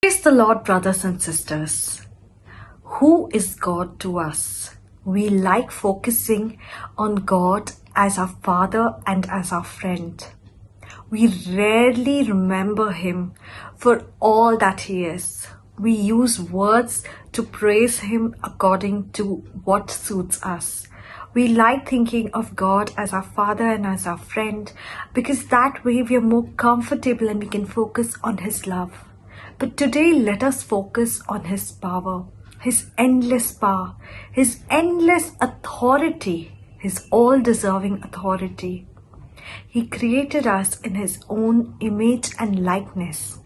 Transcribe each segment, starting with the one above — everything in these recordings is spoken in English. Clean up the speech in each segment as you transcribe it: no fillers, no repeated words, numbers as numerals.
Praise the Lord, brothers and sisters. Who is God to us? We like focusing on God as our Father and as our friend. We rarely remember Him for all that He is. We use words to praise Him according to what suits us. We like thinking of God as our Father and as our friend because that way we are more comfortable and we can focus on His love. But today let us focus on His power, His endless power, His endless authority, His all-deserving authority. He created us in His own image and likeness,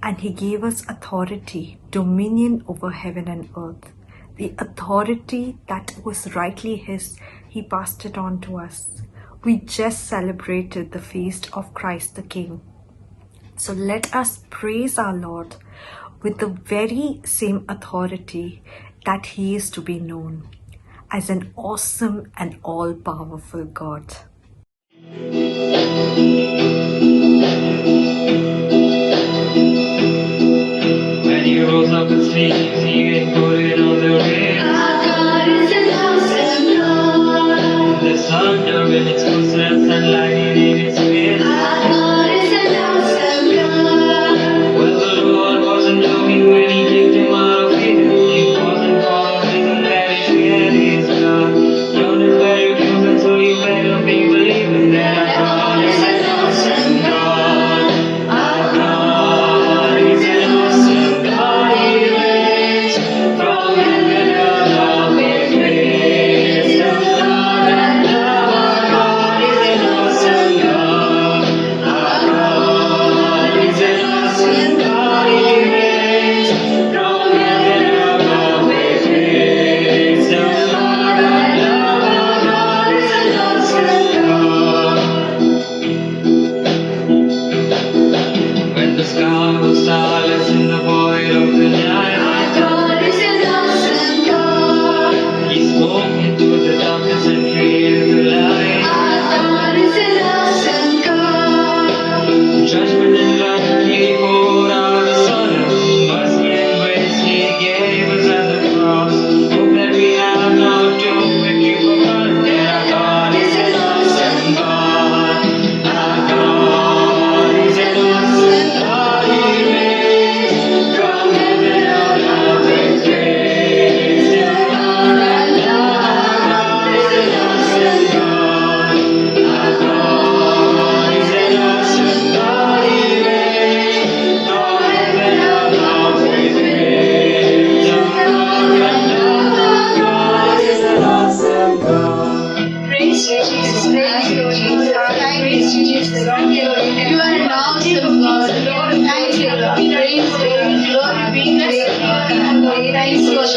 and He gave us authority, dominion over heaven and earth. The authority that was rightly His, He passed it on to us. We just celebrated the feast of Christ the King. So let us praise our Lord with the very same authority that He is to be known as an awesome and all-powerful God. When He rose up His sleeves, He ain't put it on the ring. Our God is an awesome God. The thunder in its footsteps and lightning in its face. Our God is an awesome God. Well, the Lord wasn't joking when He kicked him out of Eden. He wasn't for a reason that He said He's God. John is very close, so you better be believing that our God is an awesome God. Our God is an awesome God. He reigns from heaven above with wisdom, power, and love. Our God is an awesome God. Our God is an awesome God. He reigns from heaven above with wisdom, power, and love. Our God is an awesome God. When the sky was starless in the void of the night, Our God is an awesome God. He spoke into the darkness and created the light. Our God is an awesome God. Judgment and love He poured out the Son. Mercy and grace He gave us at the cross. Hope that we have now to make you forgotten that our God is an awesome God. Our God is an awesome God. He reigns from heaven above with grace and power and love. Our God is an awesome God. Our God is an awesome God. He reigns from heaven above with wisdom, power, and love. Our God is an awesome God. Praise you, Jesus. Praise you, Jesus. Praise you, Jesus. You are an awesome God. Thank you, Lord. Praise you. Glory be to you, Lord. Thank you, Jesus.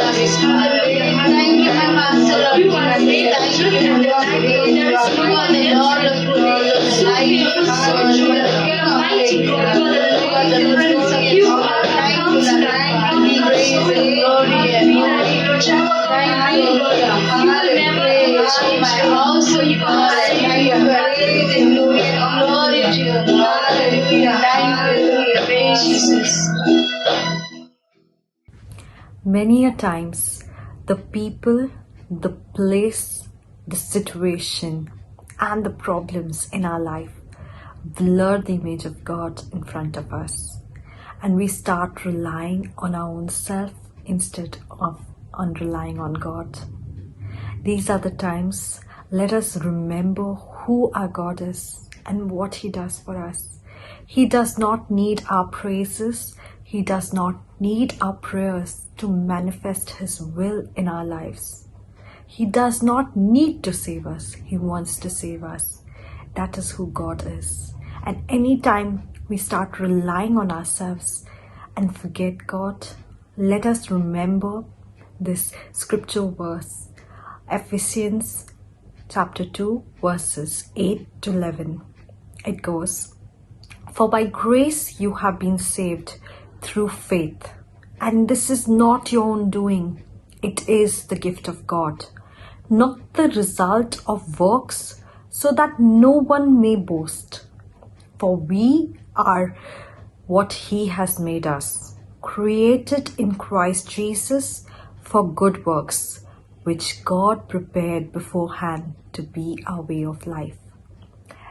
Thank you, my Master, Lord. Thank you, Lord. You are the Lord of Lords. Thank you, Lord. You are mighty God. You are the Prince of Peace. Thank you, Lord. Praise and glory and honor. Thank you, Lord. You will never praise my awesome God. Thank you. Praise and glory and glory to you, Lord. Thank you. Praise Jesus. Many a times, the people, the place, the situation, and the problems in our life blur the image of God in front of us, and we start relying on our own self instead of relying on God. These are the times let us remember who our God is and what He does for us. He does not need our praises. He does not need our prayers to manifest His will in our lives. He does not need to save us. He wants to save us. That is who God is. And anytime we start relying on ourselves and forget God, let us remember this scripture verse, Ephesians chapter 2, verses 8 to 11. It goes, "For by grace you have been saved through faith, and this is not your own doing. It is the gift of God, not the result of works, so that no one may boast. For we are what He has made us, created in Christ Jesus for good works, which God prepared beforehand to be our way of life.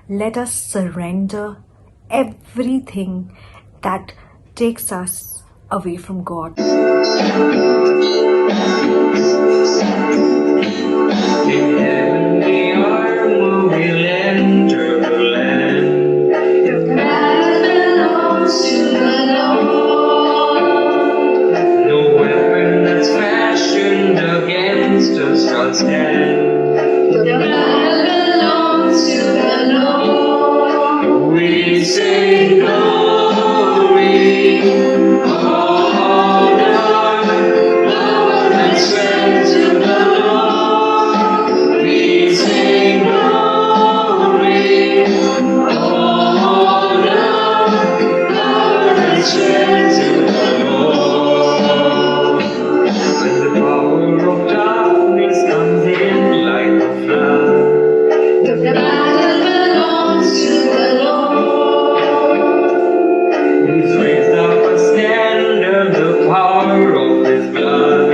Let us surrender everything that takes us away from God. In heavenly armor we'll enter the land. The battle belongs to the Lord. No weapon that's fashioned against us shall stand. The battle belongs to the Lord. We sing glory, honor, power and strength to the Lord. We sing glory, honor, power and strength to the Lord. When the power of darkness comes in like a flood, The battle belongs to the Lord. He's raised up a standard, the power of His blood.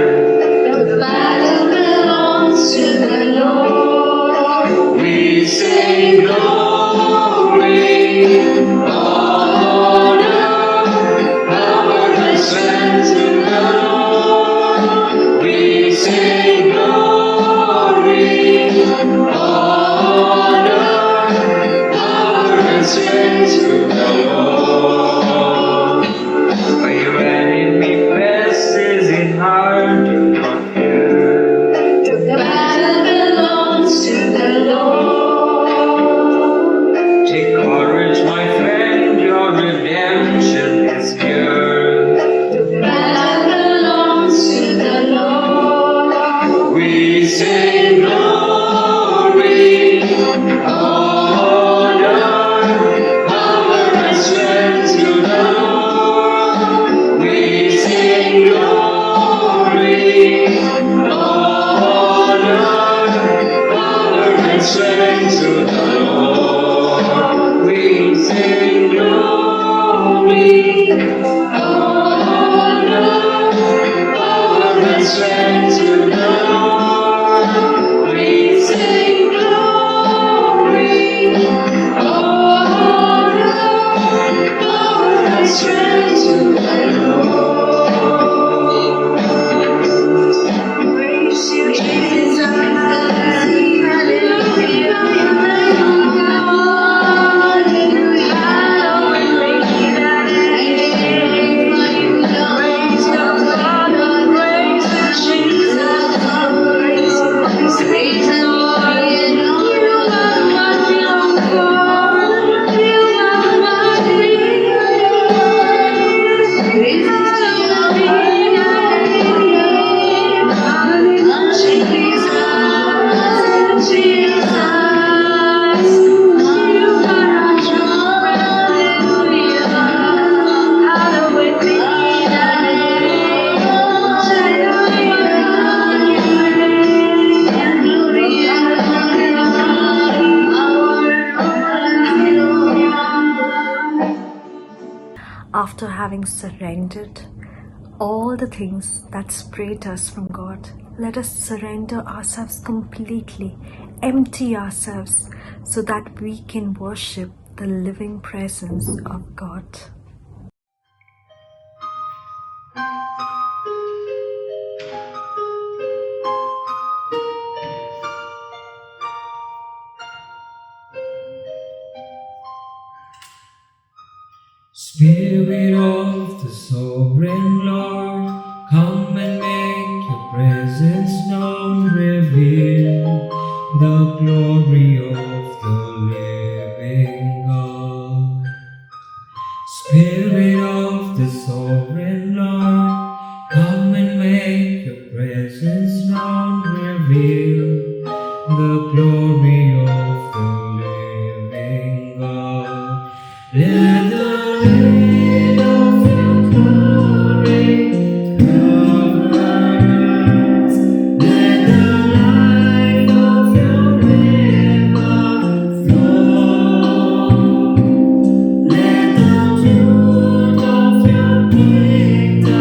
The battle belongs to the Lord. We sing glory, honor, power and strength to the Lord. We sing glory, honor, power and strength to the Lord. When your enemy presses in hard, do not fear. The battle belongs to the Lord. Take courage, my friend, your redemption is near. The battle belongs to the Lord. We sing glory, honor, power and strength to the Lord. We sing glory, honor, power and strength to the Lord. We sing glory, honor, power and strength to the Lord. We sing glory, honor, power and strength to the Lord. Praise you, Jesus. Hallelujah. Hallelujah. Hallowed be thy name. Praise the Father. Praise the Jesus. Praise the Lord. You are what we long for. You are what we need. Praise hallowed be thy name. Jesus, Jesus, you are our true hallelujah. Hallowed be thy name. After having surrendered all the things that separate us from God, let us surrender ourselves completely, empty ourselves, so that we can worship the living presence of God. Spirit of the sovereign Lord, come and make your presence known, reveal the glory of the living God. Spirit of the sovereign Lord, come and make your presence known, reveal the glory of the living God. Let the rain of your glory cover us. Let the light of your river flow. Let the truth of your kingdom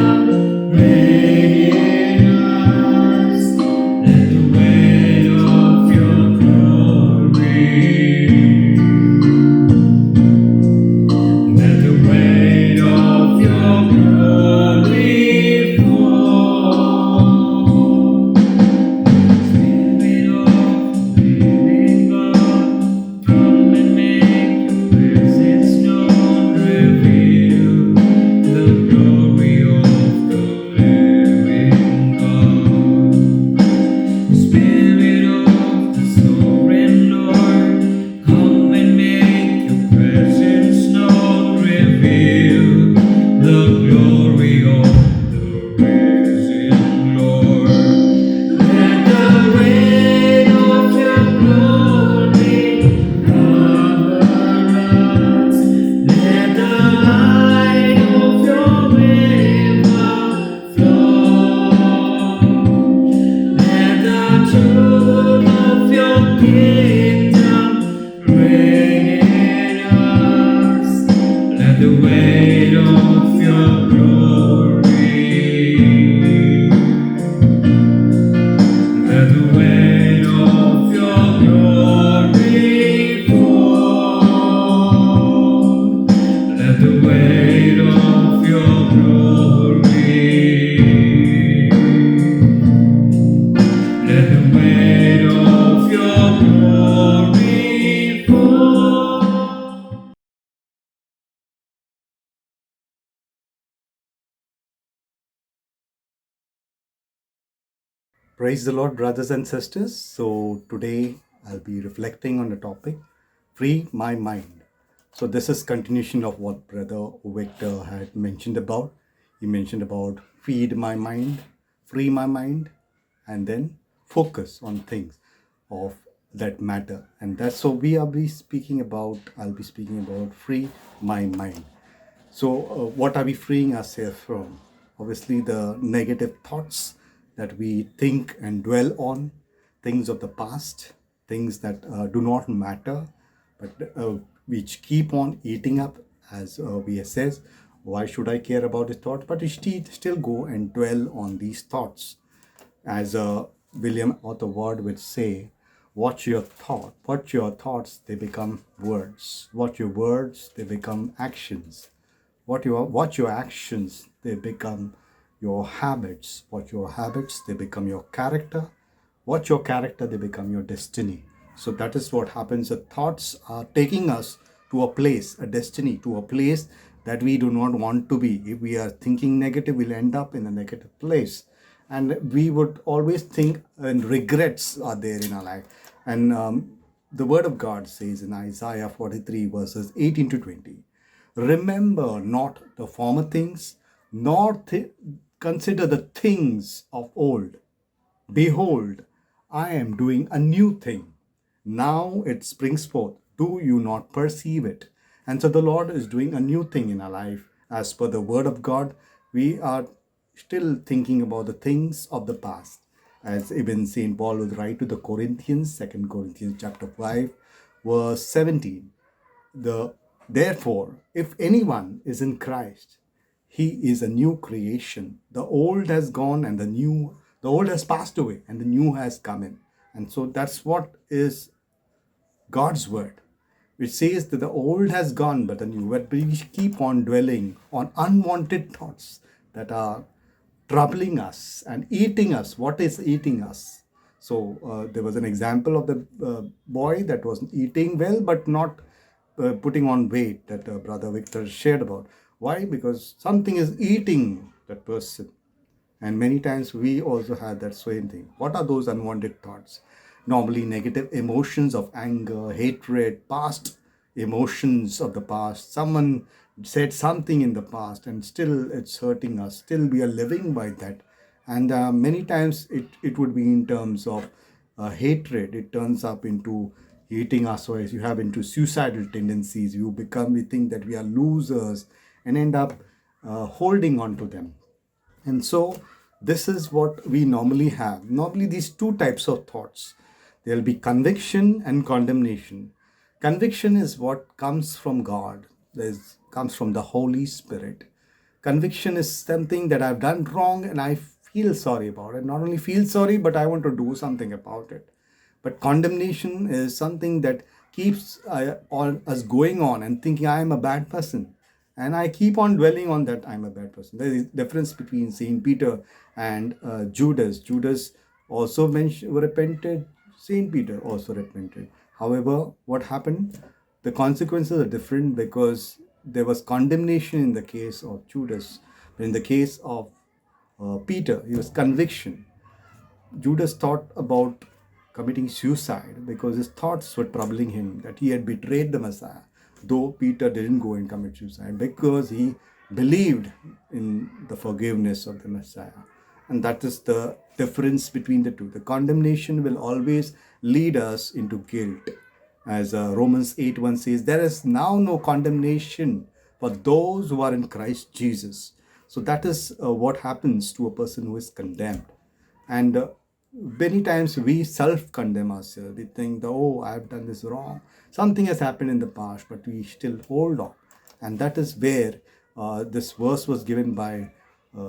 truth of your kingdom reign in us. Let the weight of your glory, let the weight of your glory fall. Let the weight of your glory, let the weight of your glory fall. Praise the Lord, brothers and sisters. So, today I'll be reflecting on the topic Free My Mind. So, this is continuation of what Brother Victor had mentioned about. He mentioned about feed my mind, free my mind, and then focus on things of that matter. And that's so we are be speaking about. I'll be speaking about free my mind. So, what are we freeing ourselves from? Obviously, the negative thoughts that we think and dwell on, things of the past, things that do not matter, but which keep on eating up, as we says. Why should I care about this thought? But you still go and dwell on these thoughts. As William Arthur Ward would say, watch your thoughts, they become words. Watch your words, they become actions. Watch your actions, they become your habits. Watch your habits, they become your character. Watch your character, they become your destiny. So that is what happens. The thoughts are taking us to a place, a destiny, to a place that we do not want to be. If we are thinking negative, we'll end up in a negative place. And we would always think, and regrets are there in our life. And the word of God says in Isaiah 43, verses 18 to 20, remember not the former things, nor consider the things of old. Behold, I am doing a new thing. Now it springs forth. Do you not perceive it? And so the Lord is doing a new thing in our life. As per the word of God, we are still thinking about the things of the past. As even St. Paul would write to the Corinthians, 2 Corinthians chapter 5, verse 17. Therefore, if anyone is in Christ, he is a new creation. The old has gone and the old has passed away and the new has come in. And so that's what is God's word, which says that the old has gone but the new. But we keep on dwelling on unwanted thoughts that are troubling us and eating us. What is eating us? So there was an example of the boy that was eating well but not putting on weight, that Brother Victor shared about. Why? Because something is eating that person. And many times we also have that same thing. What are those unwanted thoughts? Normally, negative emotions of anger, hatred, past emotions of the past. Someone said something in the past and still it's hurting us. Still, we are living by that. And many times it would be in terms of hatred. It turns up into eating us. So as you have into suicidal tendencies, we think that we are losers and end up holding on to them. And so this is what we normally have. Normally, these two types of thoughts. There will be conviction and condemnation. Conviction is what comes from God. Comes from the Holy Spirit. Conviction is something that I've done wrong and I feel sorry about it. Not only feel sorry, but I want to do something about it. But condemnation is something that keeps us going on and thinking I am a bad person. And I keep on dwelling on that I'm a bad person. There is a difference between Saint Peter and Judas. Judas also repented. Saint Peter also repented. However, what happened? The consequences are different because there was condemnation in the case of Judas. But in the case of Peter, it was conviction. Judas thought about committing suicide because his thoughts were troubling him that he had betrayed the Messiah. Though Peter didn't go and commit suicide because he believed in the forgiveness of the Messiah. And that is the difference between the two. The condemnation will always lead us into guilt. As Romans 8:1 says, there is now no condemnation for those who are in Christ Jesus. So that is what happens to a person who is condemned. And many times we self-condemn ourselves. We think, that, oh, I've done this wrong. Something has happened in the past, but we still hold on. And that is where this verse was given by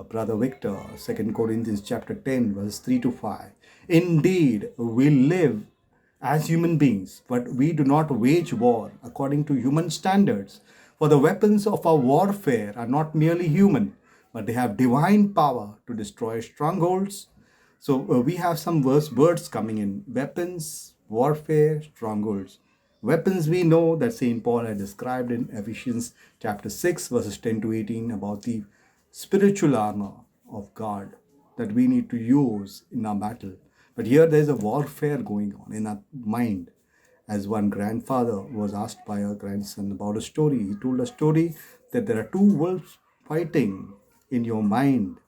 Brother Victor, 2 Corinthians chapter 10, verse 3 to 5. Indeed, we live as human beings, but we do not wage war according to human standards. For the weapons of our warfare are not merely human, but they have divine power to destroy strongholds. So we have some words coming in: weapons, warfare, strongholds. Weapons, we know that St. Paul had described in Ephesians chapter 6, verses 10 to 18, about the spiritual armor of God that we need to use in our battle. But here there's a warfare going on in our mind. As one grandfather was asked by a grandson about a story, he told a story that there are two wolves fighting in your mind.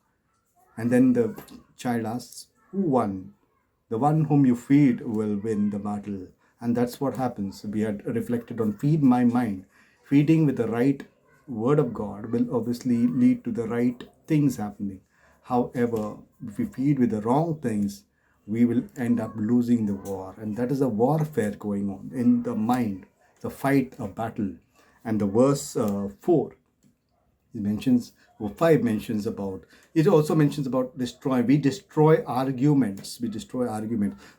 And then the child asks, who won? The one whom you feed will win the battle. And that's what happens. We had reflected on feed my mind. Feeding with the right word of God will obviously lead to the right things happening. However, if we feed with the wrong things, we will end up losing the war. And that is a warfare going on in the mind. It's a fight, a battle. And the verse 4, it mentions, or 5 mentions about, it also mentions about destroy. We destroy arguments.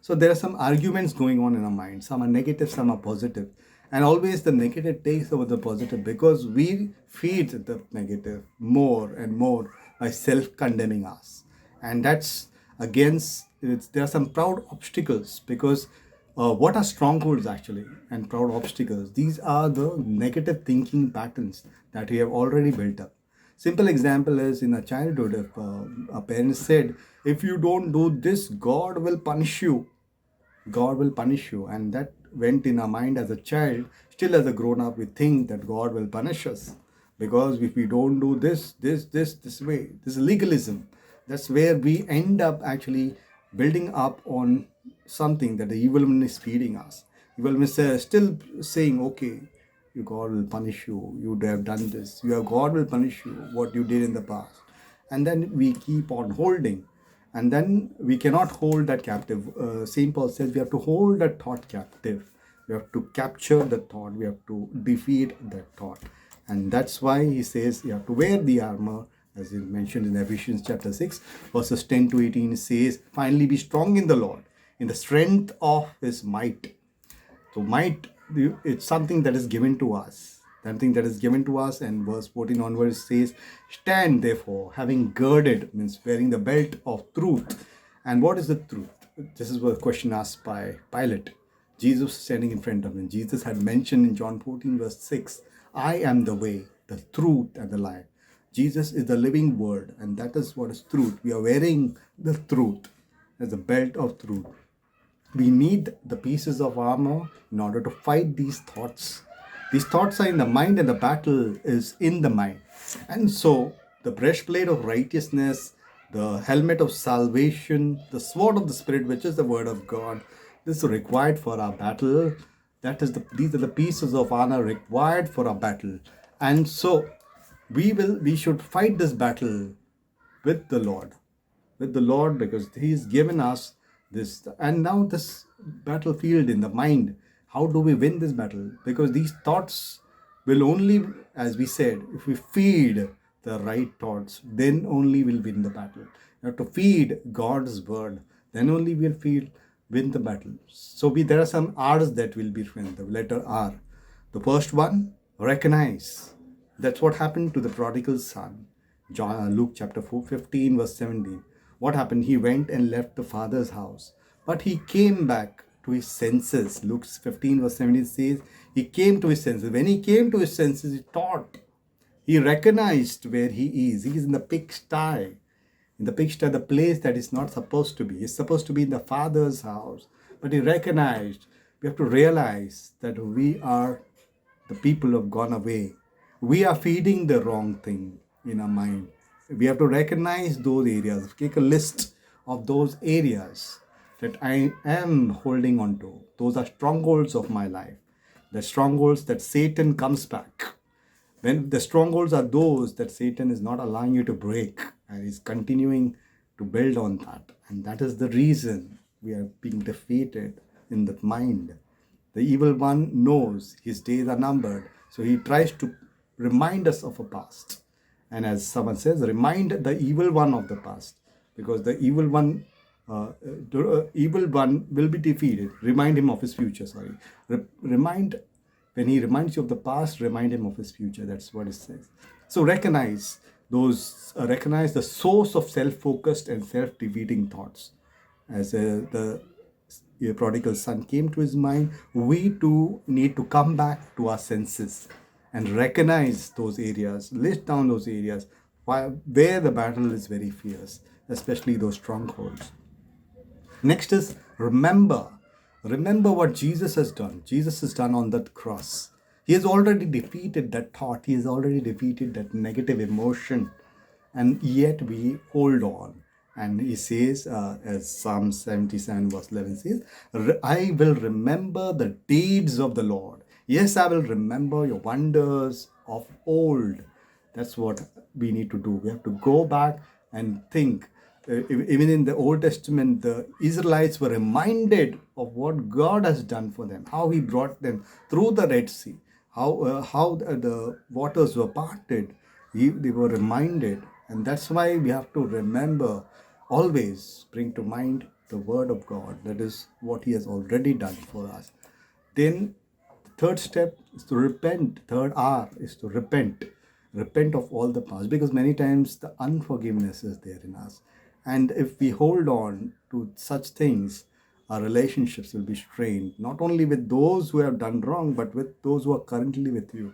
So there are some arguments going on in our mind. Some are negative, some are positive. And always the negative takes over the positive, because we feed the negative more and more by self-condemning us. And that's against, there are some proud obstacles, because what are strongholds actually and proud obstacles? These are the negative thinking patterns that we have already built up. Simple example is in a childhood, if a parent said, if you don't do this, God will punish you. God will punish you. And that went in our mind as a child. Still as a grown up, we think that God will punish us, because if we don't do this way, this legalism, that's where we end up actually building up on something that the evil one is feeding us. Evil one is still saying, okay, God will punish you, you have done this, God will punish you, what you did in the past. And then we keep on holding, and then we cannot hold that captive. St. Paul says we have to hold that thought captive. We have to capture the thought, we have to defeat that thought. And that's why he says you have to wear the armor, as is mentioned in Ephesians chapter 6, verses 10 to 18. It says, finally be strong in the Lord, in the strength of his might. So might, it's something that is given to us. Something that is given to us. And verse 14 onwards says, stand therefore, having girded, means wearing the belt of truth. And what is the truth? This is a question asked by Pilate. Jesus standing in front of him. Jesus had mentioned in John 14 verse 6, I am the way, the truth, and the life. Jesus is the living word, and that is what is truth. We are wearing the truth as a belt of truth. We need the pieces of armor in order to fight these thoughts. These thoughts are in the mind, and the battle is in the mind. And so the breastplate of righteousness, the helmet of salvation, the sword of the Spirit, which is the word of God, this is required for our battle. These are the pieces of armor required for our battle. And so we should fight this battle with the Lord. Because he's given us this. And now this battlefield in the mind, how do we win this battle? Because these thoughts will only, as we said, if we feed the right thoughts, then only we'll win the battle. You have to feed God's word, then only we'll win the battle. So there are some R's that will be written, the letter R. The first one, recognize. That's what happened to the prodigal son. Luke chapter 15 verse 17. What happened? He went and left the father's house, but he came back to his senses. Luke 15 verse 17 says, he came to his senses. When he came to his senses, he thought. He recognized where he is. He is in the pigsty. In the pigsty, the place that is not supposed to be. He's supposed to be in the father's house. But he recognized. We have to realize that we are the people who have gone away. We are feeding the wrong thing in our mind. We have to recognize those areas. Take a list of those areas that I am holding on to. Those are strongholds of my life. The strongholds that Satan comes back. When the strongholds are those that Satan is not allowing you to break, and is continuing to build on that. And that is the reason we are being defeated in the mind. The evil one knows his days are numbered, so he tries to remind us of a past. And as someone says, remind the evil one of the past, because the evil one will be defeated. Remind him of his future. Sorry, remind when he reminds you of the past, remind him of his future. That's what it says. So recognize the source of self-focused and self-defeating thoughts. As the prodigal son came to his mind, we too need to come back to our senses and recognize those areas, list down those areas where the battle is very fierce, especially those strongholds. Next is remember. Remember what Jesus has done. Jesus has done on that cross. He has already defeated that thought. He has already defeated that negative emotion. And yet we hold on. And he says, as Psalm 77 verse 11 says, I will remember the deeds of the Lord. Yes, I will remember your wonders of old. That's what we need to do. We have to go back and think. Even in the Old Testament, the Israelites were reminded of what God has done for them, how He brought them through the Red Sea, how the waters were parted. They were reminded, and that's why we have to remember, always bring to mind the Word of God. That is what He has already done for us. Then, the third step is to repent. Third R is to repent. Repent of all the past, because many times the unforgiveness is there in us. And if we hold on to such things, our relationships will be strained, not only with those who have done wrong, but with those who are currently with you.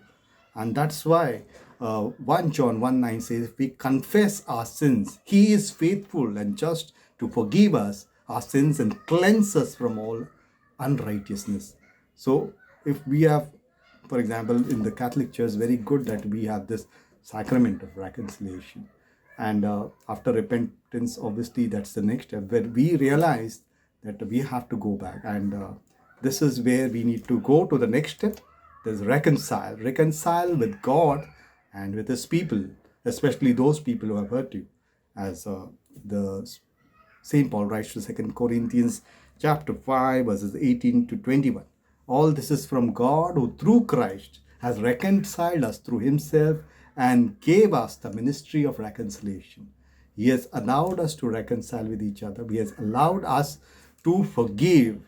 And that's why 1 John 1:9 says, if we confess our sins, He is faithful and just to forgive us our sins and cleanse us from all unrighteousness. So if we have, for example, in the Catholic Church, very good that we have this sacrament of reconciliation. And after repentance, obviously, that's the next step where we realize that we have to go back. And this is where we need to go to the next step. There's reconcile with God and with His people, especially those people who have hurt you. As the Saint Paul writes to 2 Corinthians chapter 5, verses 18 to 21. All this is from God, who through Christ has reconciled us through Himself and gave us the ministry of reconciliation. He has allowed us to reconcile with each other. He has allowed us to forgive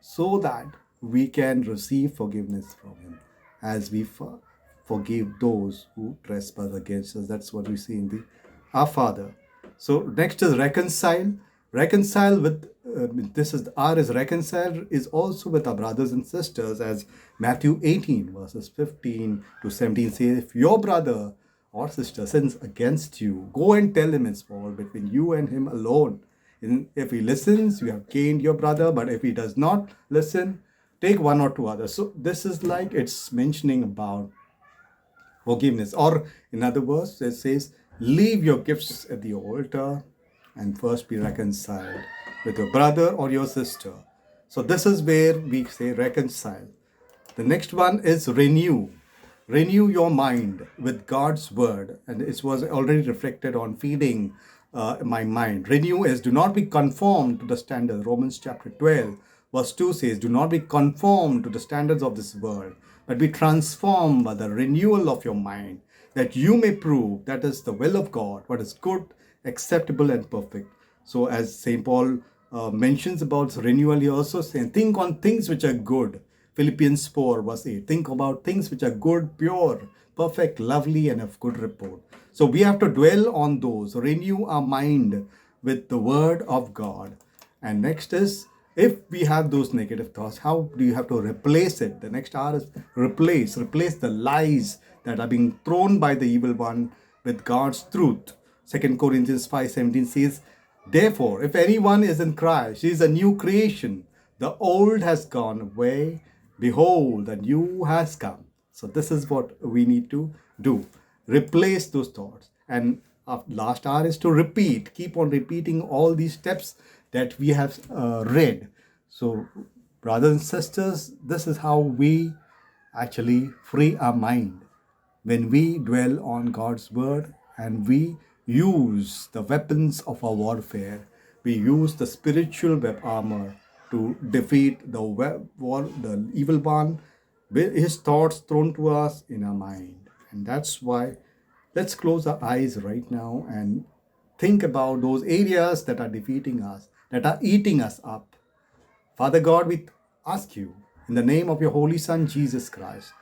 so that we can receive forgiveness from Him as we forgive those who trespass against us. That's what we see in the Our Father. So next is reconcile. Reconcile with, this is R is reconcile is also with our brothers and sisters, as Matthew 18 verses 15 to 17 says, if your brother or sister sins against you, go and tell him his fault between you and him alone. And if he listens, you have gained your brother, but if he does not listen, take one or two others. So this is like it's mentioning about forgiveness. Or in other words, it says, leave your gifts at the altar and first be reconciled with your brother or your sister. So this is where we say reconcile. The next one is renew. Renew your mind with God's word. And it was already reflected on feeding my mind. Renew is do not be conformed to the standard. Romans chapter 12 verse 2 says, do not be conformed to the standards of this world, but be transformed by the renewal of your mind, that you may prove that is the will of God, what is good, acceptable and perfect. So as St. Paul mentions about renewal, he also saying, think on things which are good. Philippians 4 verse 8, think about things which are good, pure, perfect, lovely and of good report. So we have to dwell on those, renew our mind with the word of God. And next is, if we have those negative thoughts, how do you have to replace it? The next R is replace the lies that are being thrown by the evil one with God's truth. 2 Corinthians 5:17 says, therefore, if anyone is in Christ, he is a new creation. The old has gone away. Behold, the new has come. So this is what we need to do. Replace those thoughts. And last R is to repeat. Keep on repeating all these steps that we have read. So, brothers and sisters, this is how we actually free our mind. When we dwell on God's word and we use the weapons of our warfare, we use the spiritual web armor to defeat the evil one with his thoughts thrown to us in our mind. And that's why let's close our eyes right now and think about those areas that are defeating us, that are eating us up. Father God, we ask you in the name of your Holy Son, Jesus Christ,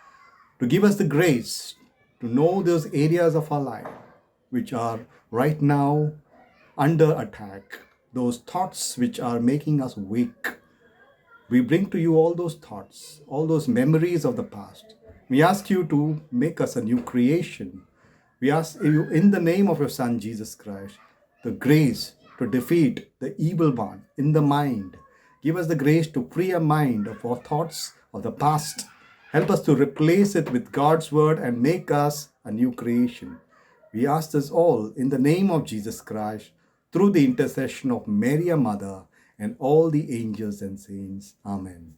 to give us the grace to know those areas of our life which are right now under attack, those thoughts which are making us weak. We bring to you all those thoughts, all those memories of the past. We ask you to make us a new creation. We ask you in the name of your Son, Jesus Christ, the grace to defeat the evil one in the mind. Give us the grace to free our mind of our thoughts of the past. Help us to replace it with God's word and make us a new creation. We ask this all in the name of Jesus Christ, through the intercession of Mary, our Mother, and all the angels and saints. Amen.